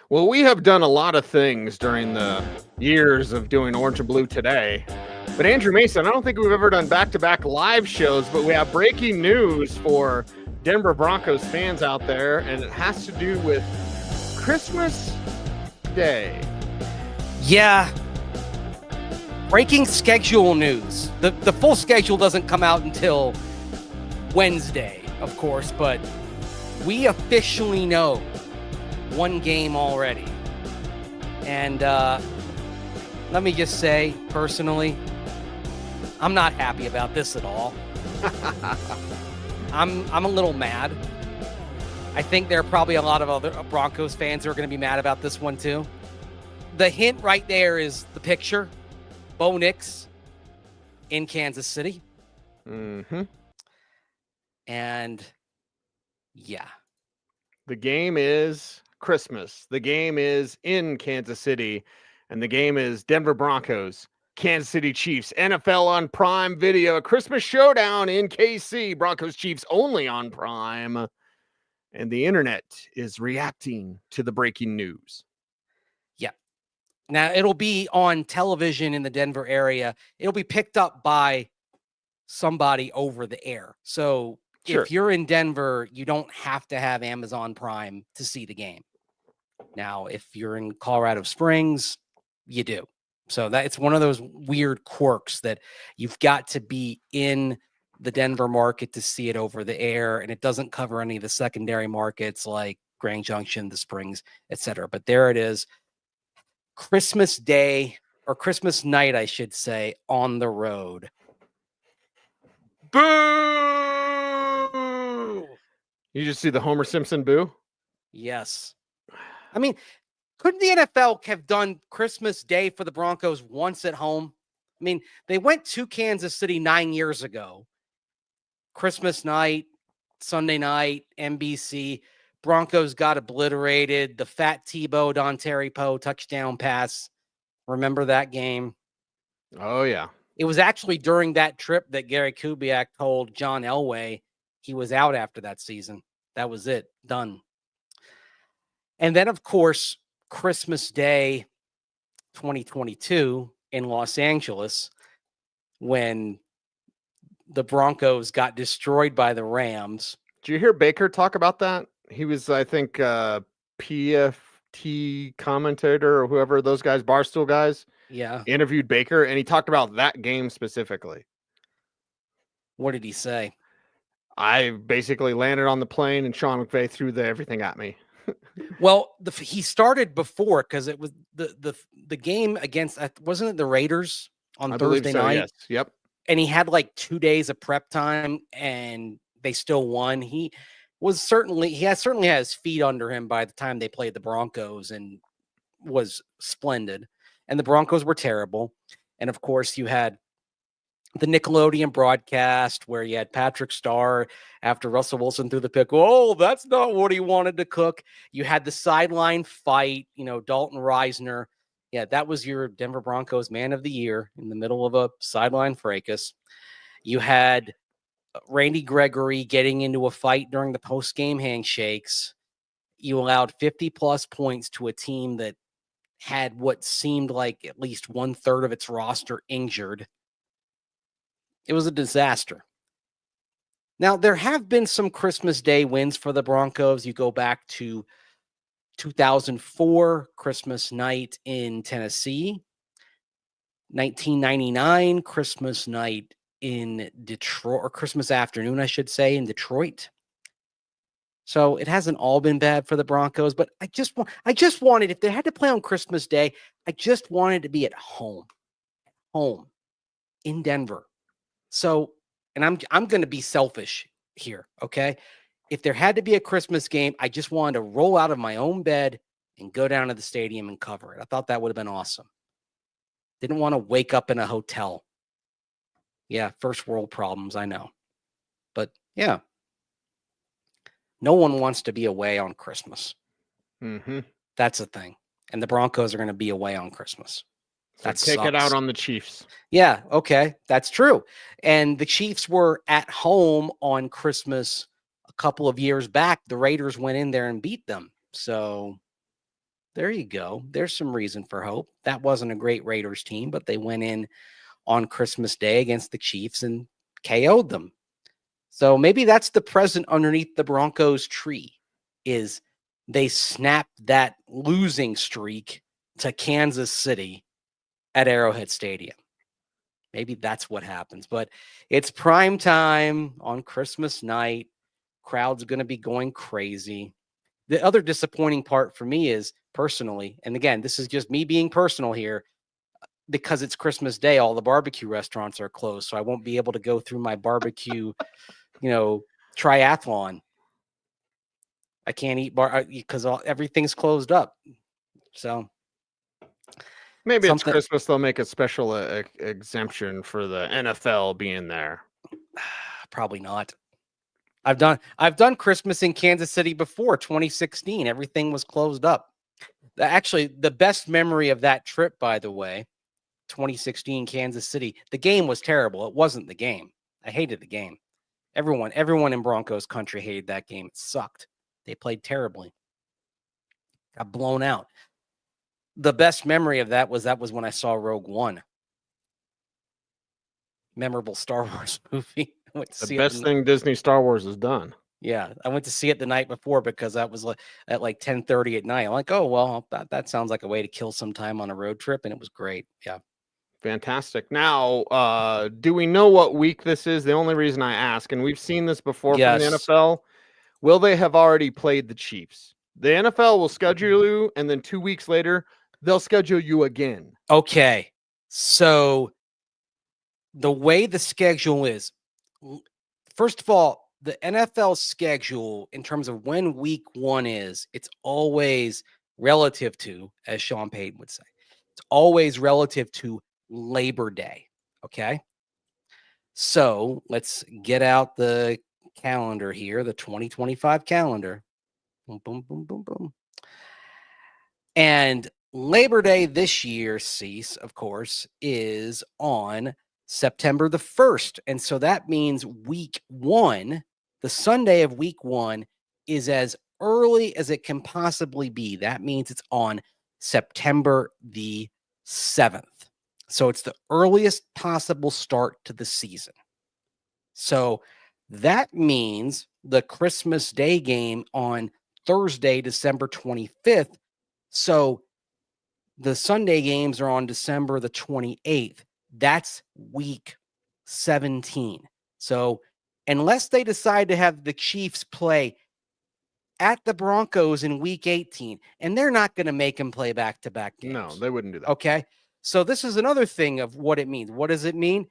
Well, we have done a lot of things during the years of doing Orange and Blue today. But Andrew Mason, I don't think we've ever done back-to-back live shows, but we have breaking news for Denver Broncos fans out there, and it has to do with Christmas Day. Yeah. Breaking schedule news. The full schedule doesn't come out until Wednesday, of course, but we officially know one game already. And let me just say, personally, I'm not happy about this at all. I'm a little mad. I think there are probably a lot of other Broncos fans who are going to be mad about this one too. The hint right there is the picture. Bo Nix in Kansas City. Mm-hmm. And yeah. The game is Christmas. The game is in Kansas City. And the game is Denver Broncos, Kansas City Chiefs, NFL on Prime Video, a Christmas showdown in KC, Broncos-Chiefs only on Prime. And the internet is reacting to the breaking news. Yeah. Now, it'll be on television in the Denver area. It'll be picked up by somebody over the air. So Sure. If you're in Denver, you don't have to have Amazon Prime to see the game. Now, if you're in Colorado Springs, you do. So that it's one of those weird quirks that you've got to be in the Denver market to see it over the air, and it doesn't cover any of the secondary markets like Grand Junction, the Springs, etc. But there it is. Christmas Day, or Christmas night, I should say, on the road. Boo! You just see the Homer Simpson boo? Yes. I mean, couldn't the NFL have done Christmas Day for the Broncos once at home? I mean, they went to Kansas City 9 years ago. Christmas night, Sunday night, NBC. Broncos got obliterated. The fat Tebow, Don Terry Poe touchdown pass. Remember that game? Oh, yeah. It was actually during that trip that Gary Kubiak told John Elway he was out after that season. That was it. Done. And then, of course, Christmas Day 2022 in Los Angeles, when the Broncos got destroyed by the Rams. Did you hear Baker talk about that? He was, I think, PFT commentator or whoever, those guys, Barstool guys. Yeah. Interviewed Baker, and he talked about that game specifically. What did he say? I basically landed on the plane, and Sean McVay threw everything at me. Well, he started before, because it was the game against, wasn't it the Raiders on Thursday night? Yes. Yep. And he had like 2 days of prep time, and they still won. He certainly had his feet under him by the time they played the Broncos, and was splendid. And the Broncos were terrible. And of course, you had the Nickelodeon broadcast where you had Patrick Starr after Russell Wilson threw the pick. Oh, that's not what he wanted to cook. You had the sideline fight, Dalton Reisner. Yeah, that was your Denver Broncos Man of the Year in the middle of a sideline fracas. You had Randy Gregory getting into a fight during the post-game handshakes. You allowed 50-plus points to a team that had what seemed like at least 1/3 of its roster injured. It was a disaster. Now, there have been some Christmas Day wins for the Broncos. You go back to 2004, Christmas night in Tennessee. 1999, Christmas night in Detroit, or Christmas afternoon, I should say, in Detroit. So it hasn't all been bad for the Broncos, but I just wanted, if they had to play on Christmas Day, I just wanted to be at home in Denver. So, and I'm going to be selfish here, okay? If there had to be a Christmas game, I just wanted to roll out of my own bed and go down to the stadium and cover it. I thought that would have been awesome. Didn't want to wake up in a hotel. Yeah, first world problems, I know. But yeah. No one wants to be away on Christmas. Mm-hmm. That's the thing. And the Broncos are going to be away on Christmas. So take it out on the Chiefs. Yeah, okay. That's true. And the Chiefs were at home on Christmas a couple of years back. The Raiders went in there and beat them. So There you go. There's some reason for hope. That wasn't a great Raiders team, but they went in on Christmas Day against the Chiefs and KO'd them. So maybe that's the present underneath the Broncos tree, is they snapped that losing streak to Kansas City at Arrowhead Stadium. Maybe that's what happens. But it's prime time on Christmas night. Crowd's going to be going crazy. The other disappointing part for me is personally, and again, this is just me being personal here, because it's Christmas Day, all the barbecue restaurants are closed. So I won't be able to go through my barbecue, triathlon. I can't eat because everything's closed up. So maybe it's Christmas. They'll make a special exemption for the NFL being there. Probably not. I've done Christmas in Kansas City before, 2016. Everything was closed up. Actually, the best memory of that trip, by the way, 2016 Kansas City, the game was terrible. It wasn't the game. I hated the game. Everyone in Broncos country hated that game. It sucked. They played terribly. Got blown out. The best memory of that was when I saw Rogue One. Memorable Star Wars movie. The best thing Disney Star Wars has done. Yeah, I went to see it the night before because that was at 10:30 at night. I'm like, oh, well, that sounds like a way to kill some time on a road trip, and it was great. Yeah. Fantastic. Now, do we know what week this is? The only reason I ask, and we've seen this before from the NFL, will they have already played the Chiefs? The NFL will schedule you, and then 2 weeks later, they'll schedule you again. Okay. So the way the schedule is, first of all, the NFL schedule in terms of when week 1 is, it's always relative to, as Sean Payton would say, it's always relative to Labor Day. Okay. So let's get out the calendar here, the 2025 calendar. Boom, boom, boom, boom, boom. And Labor Day this year, Cease, of course, is on September the 1st. And so that means week 1, the Sunday of week 1, is as early as it can possibly be. That means it's on September the 7th. So it's the earliest possible start to the season. So that means the Christmas Day game on Thursday, December 25th. So the Sunday games are on December the 28th. That's week 17. So unless they decide to have the Chiefs play at the Broncos in week 18, and they're not going to make them play back-to-back games. No, they wouldn't do that. Okay. So this is another thing of what it means. What does it mean?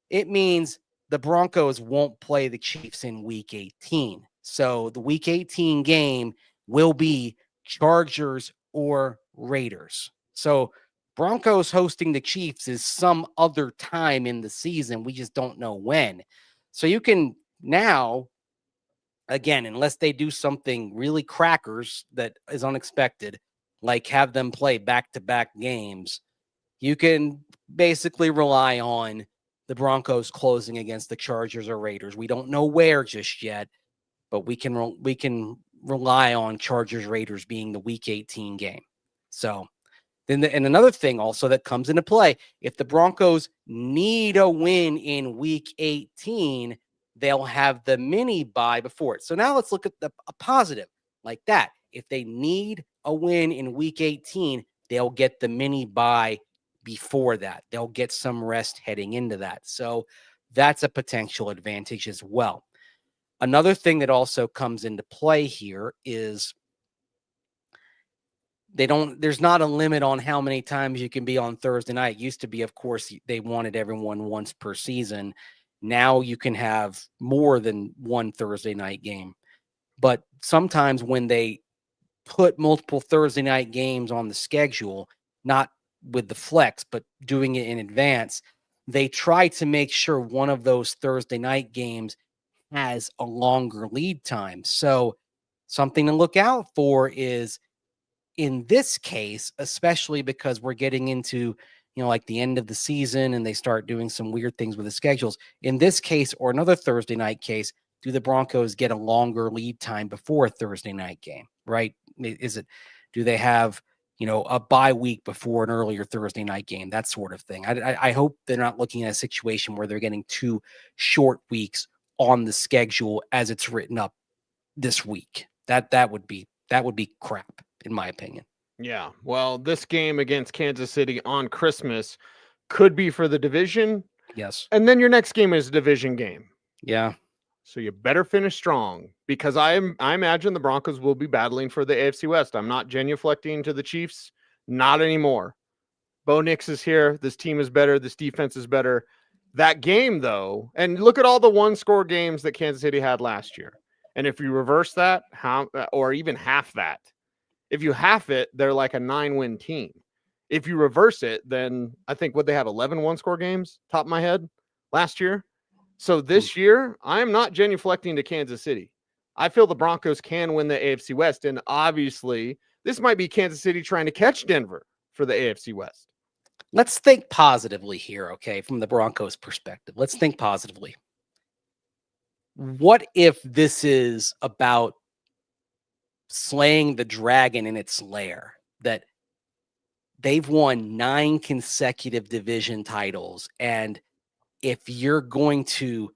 It means the Broncos won't play the Chiefs in week 18. So the week 18 game will be Chargers or Raiders. So Broncos hosting the Chiefs is some other time in the season. We just don't know when. So you can now, again, unless they do something really crackers that is unexpected, like have them play back-to-back games, you can basically rely on the Broncos closing against the Chargers or Raiders. We don't know where just yet, but we can rely on Chargers Raiders being the week 18 game. So then, and another thing also that comes into play, if the Broncos need a win in week 18, they'll have the mini bye before it. So now let's look at a positive like that. If they need a win in week 18, they'll get the mini bye before that. They'll get some rest heading into that. So that's a potential advantage as well. Another thing that also comes into play here is there's not a limit on how many times you can be on Thursday night. It used to be, of course, they wanted everyone once per season. Now you can have more than one Thursday night game. But sometimes when they put multiple Thursday night games on the schedule, not with the flex, but doing it in advance, they try to make sure one of those Thursday night games has a longer lead time. So something to look out for is, in this case, especially because we're getting into, like the end of the season and they start doing some weird things with the schedules. In this case, or another Thursday night case, do the Broncos get a longer lead time before a Thursday night game, right? Do they have a bye week before an earlier Thursday night game, that sort of thing. I hope they're not looking at a situation where they're getting 2 short weeks on the schedule as it's written up this week. That would be crap, in my opinion. Yeah. Well, this game against Kansas City on Christmas could be for the division. Yes. And then your next game is a division game. Yeah. So you better finish strong, because I imagine the Broncos will be battling for the AFC West. I'm not genuflecting to the Chiefs. Not anymore. Bo Nix is here. This team is better. This defense is better. That game, though, and look at all the one-score games that Kansas City had last year. And if you reverse that, or even half that, if you half it, they're like a 9-win team. If you reverse it, then I think what they have 11 one-score games, top of my head, last year. So this year, I'm not genuflecting to Kansas City. I feel the Broncos can win the AFC West. And obviously, this might be Kansas City trying to catch Denver for the AFC West. Let's think positively here, okay, from the Broncos' perspective. Let's think positively. What if this is about slaying the dragon in its lair? That they've won 9 consecutive division titles, and if you're going to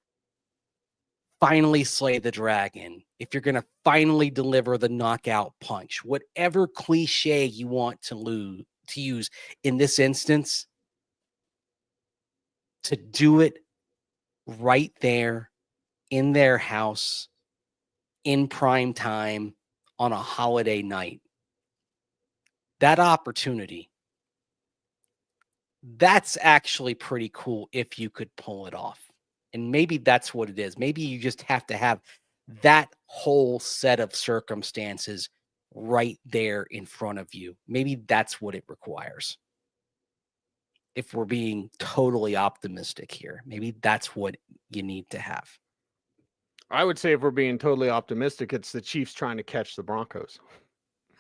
finally slay the dragon, if you're going to finally deliver the knockout punch, whatever cliche you want to use in this instance, to do it right there in their house in prime time on a holiday night, that opportunity, that's actually pretty cool if you could pull it off. And maybe that's what it is. Maybe you just have to have that whole set of circumstances right there in front of you. Maybe that's what it requires. If we're being totally optimistic here, maybe that's what you need to have. I would say if we're being totally optimistic, it's the Chiefs trying to catch the Broncos.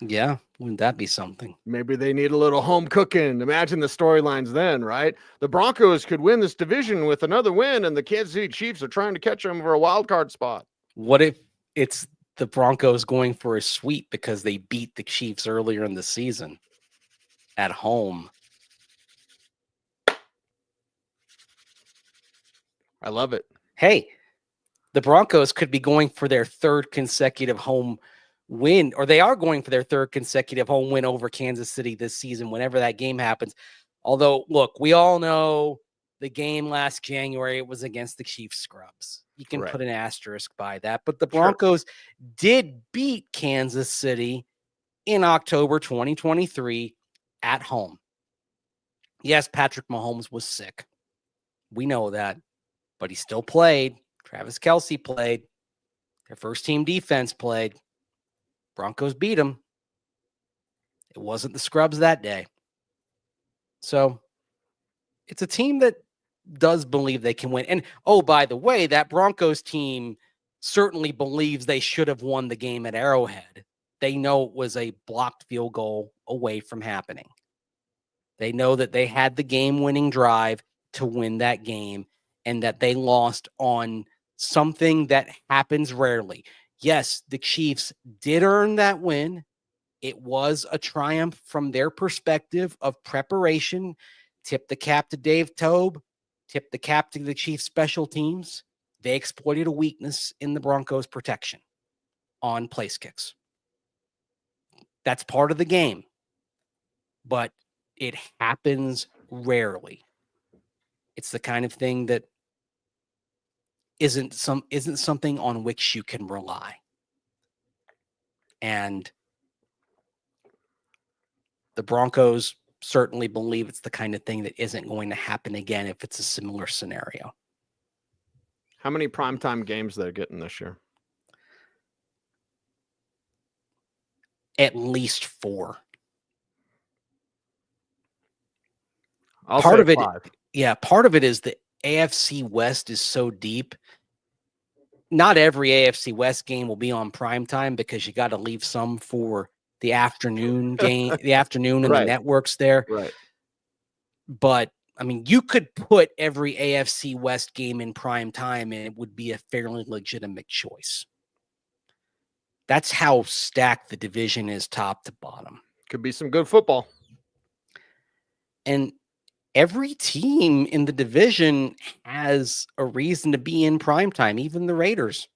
Yeah, wouldn't that be something? Maybe they need a little home cooking. Imagine the storylines then, right? The Broncos could win this division with another win, and the Kansas City Chiefs are trying to catch them for a wild card spot. What if it's the Broncos going for a sweep because they beat the Chiefs earlier in the season at home? I love it. Hey, the Broncos could be going for their 3rd consecutive home win, or they are going for their 3rd consecutive home win over Kansas City this season, whenever that game happens. Although, look, we all know the game last January, it was against the Chiefs scrubs. You can put an asterisk by that. But the Broncos did beat Kansas City in October 2023 at home. Yes, Patrick Mahomes was sick. We know that. But he still played. Travis Kelce played. Their first team defense played. Broncos beat them. It wasn't the scrubs that day. So it's a team that does believe they can win. And, oh, by the way, that Broncos team certainly believes they should have won the game at Arrowhead. They know it was a blocked field goal away from happening. They know that they had the game-winning drive to win that game, and that they lost on something that happens rarely. Yes, the Chiefs did earn that win. It was a triumph from their perspective of preparation. Tip the cap to Dave Tobe. Tip the cap to the Chiefs special teams. They exploited a weakness in the Broncos' protection on place kicks. That's part of the game, but it happens rarely. It's the kind of thing that isn't something on which you can rely. And the Broncos certainly believe it's the kind of thing that isn't going to happen again if it's a similar scenario. How many primetime games they're getting this year? At least 4. Part of it, 5. Yeah, part of it is the AFC West is so deep. Not every AFC West game will be on primetime because you got to leave some for the afternoon game, the afternoon and the networks there. Right. But I mean, you could put every AFC West game in prime time and it would be a fairly legitimate choice. That's how stacked the division is top to bottom. Could be some good football. And every team in the division has a reason to be in primetime, even the Raiders.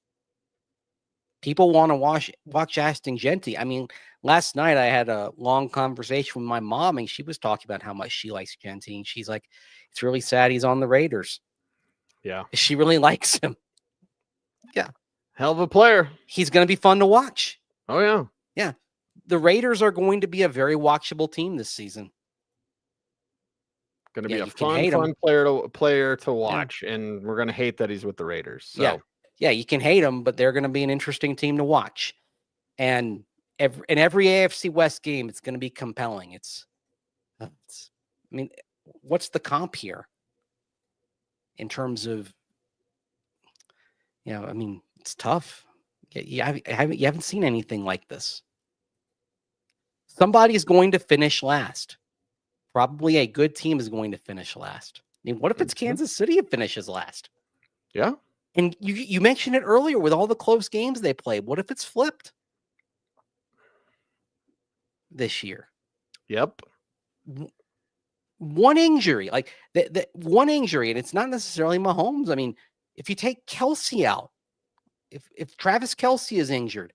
People want to watch Ashton Genty. I mean, last night I had a long conversation with my mom, and she was talking about how much she likes Genty. And she's like, it's really sad he's on the Raiders. Yeah. She really likes him. Yeah. Hell of a player. He's going to be fun to watch. Oh, yeah. Yeah. The Raiders are going to be a very watchable team this season. Going to be a fun player to watch, and we're going to hate that he's with the Raiders. So. Yeah, you can hate them, but they're going to be an interesting team to watch. And in every AFC West game, it's going to be compelling. I mean, what's the comp here in terms of, I mean, it's tough. You haven't seen anything like this. Somebody's going to finish last. Probably a good team is going to finish last. I mean, what if it's Kansas City that finishes last? Yeah. And you mentioned it earlier with all the close games they played. What if it's flipped this year? Yep. One injury, like the one injury, and it's not necessarily Mahomes. I mean, if you take Kelsey out, if Travis Kelsey is injured,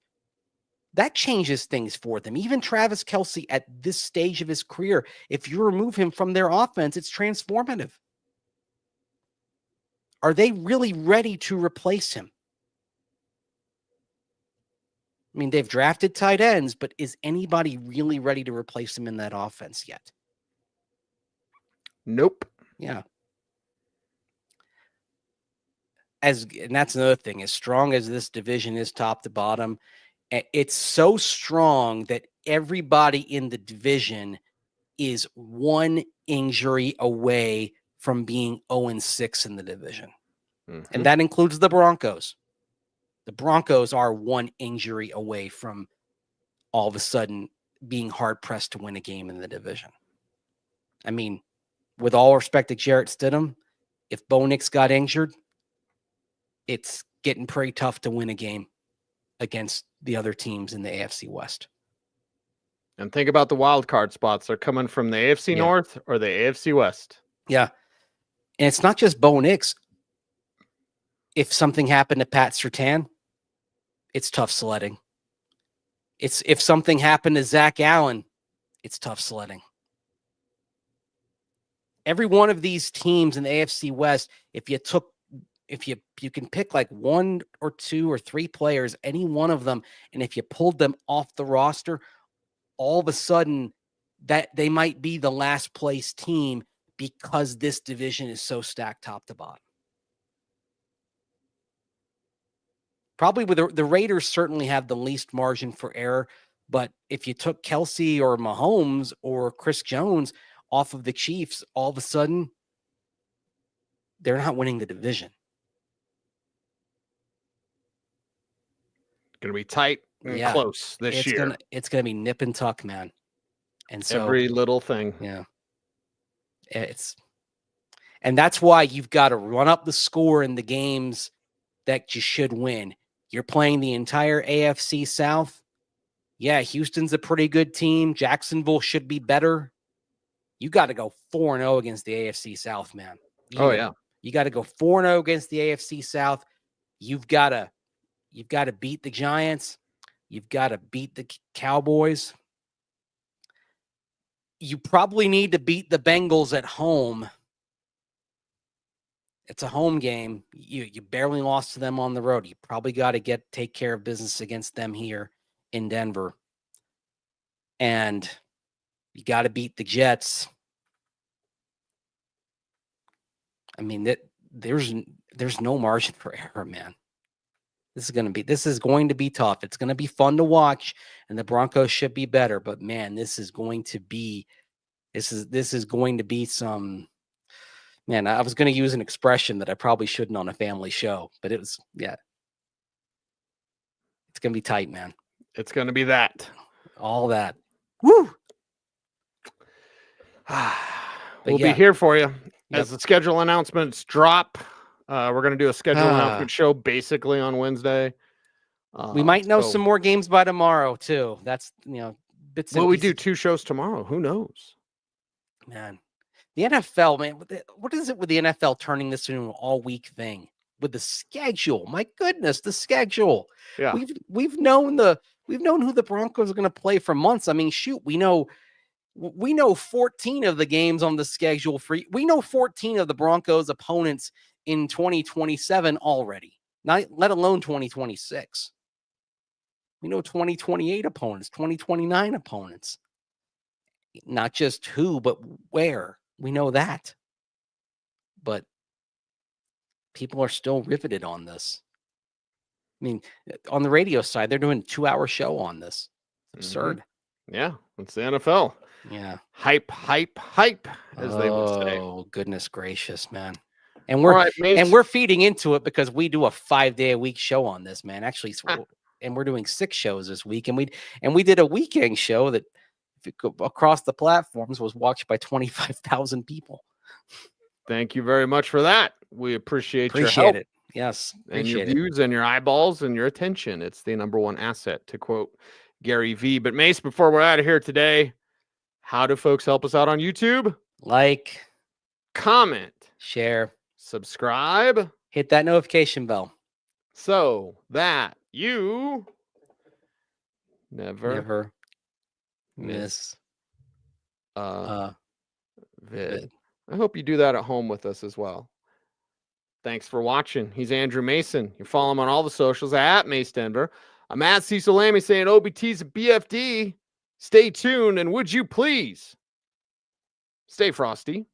that changes things for them. Even Travis Kelsey at this stage of his career, if you remove him from their offense, it's transformative. Are they really ready to replace him? I mean, they've drafted tight ends, but is anybody really ready to replace him in that offense yet? Nope. Yeah. And that's another thing. As strong as this division is top to bottom, it's so strong that everybody in the division is one injury away from being 0-6 in the division. Mm-hmm. And that includes the Broncos. The Broncos are one injury away from all of a sudden being hard-pressed to win a game in the division. I mean, with all respect to Jarrett Stidham, if Bo Nix got injured, it's getting pretty tough to win a game against the other teams in the AFC West. And think about the wild card spots. They're coming from the AFC North or the AFC West. Yeah. And it's not just Bo Nix. If something happened to Pat Surtain, it's tough sledding. If something happened to Zach Allen, it's tough sledding. Every one of these teams in the AFC West, if you can pick like one or two or three players, any one of them, and if you pulled them off the roster, all of a sudden that they might be the last place team because this division is so stacked top to bottom. Probably with the Raiders certainly have the least margin for error, but if you took Kelsey or Mahomes or Chris Jones off of the Chiefs, all of a sudden they're not winning the division. Going to be tight and close this year. It's going to be nip and tuck, man. And so every little thing. Yeah. And that's why you've got to run up the score in the games that you should win. You're playing the entire AFC South. Yeah, Houston's a pretty good team. Jacksonville should be better. You got to go 4-0 against the AFC South, man. You got to go 4-0 against the AFC South. You've got to beat the Giants. You've got to beat the Cowboys. You probably need to beat the Bengals at home. It's a home game. You barely lost to them on the road. You probably got to take care of business against them here in Denver. And you got to beat the Jets. I mean, there's no margin for error, man. This is going to be tough. It's going to be fun to watch, and the Broncos should be better. But man, this is going to be some. Man, I was going to use an expression that I probably shouldn't on a family show, but it's going to be tight, man. It's going to be that. All that. Woo! We'll be here for you as the schedule announcements drop. We're going to do a schedule announcement show basically on Wednesday. We might know some more games by tomorrow too. That's, bits Will and we do pieces. 2 shows tomorrow? Who knows? Man, the NFL, man, what is it with the NFL turning this into an all-week thing with the schedule? My goodness, the schedule. Yeah. We've known who the Broncos are going to play for months. I mean, shoot, we know 14 of the games on the schedule we know 14 of the Broncos opponents in 2027 already, not let alone 2026. We know 2028 opponents, 2029 opponents. Not just who, but where. We know that. But people are still riveted on this. I mean, on the radio side, they're doing a 2-hour show on this. It's absurd. Yeah, it's the NFL. Yeah. Hype, hype, hype, as they would say. Oh, goodness gracious, man. And we're feeding into it because we do a 5-day-a-week show on this, man. Actually, and we're doing 6 shows this week. And we did a weekend show that across the platforms was watched by 25,000 people. Thank you very much for that. We appreciate your help. It. Yes. And your views and your eyeballs and your attention. It's the #1 asset, to quote Gary V. But Mace, before we're out of here today, how do folks help us out on YouTube? Like, comment, share, subscribe, hit that notification bell so that you never miss vid. I hope you do that at home with us as well. Thanks for watching. He's Andrew Mason. You follow him on all the socials at Mace Denver. I'm at Cecil Lammey saying OBT's a BFD. Stay tuned, and would you please stay frosty.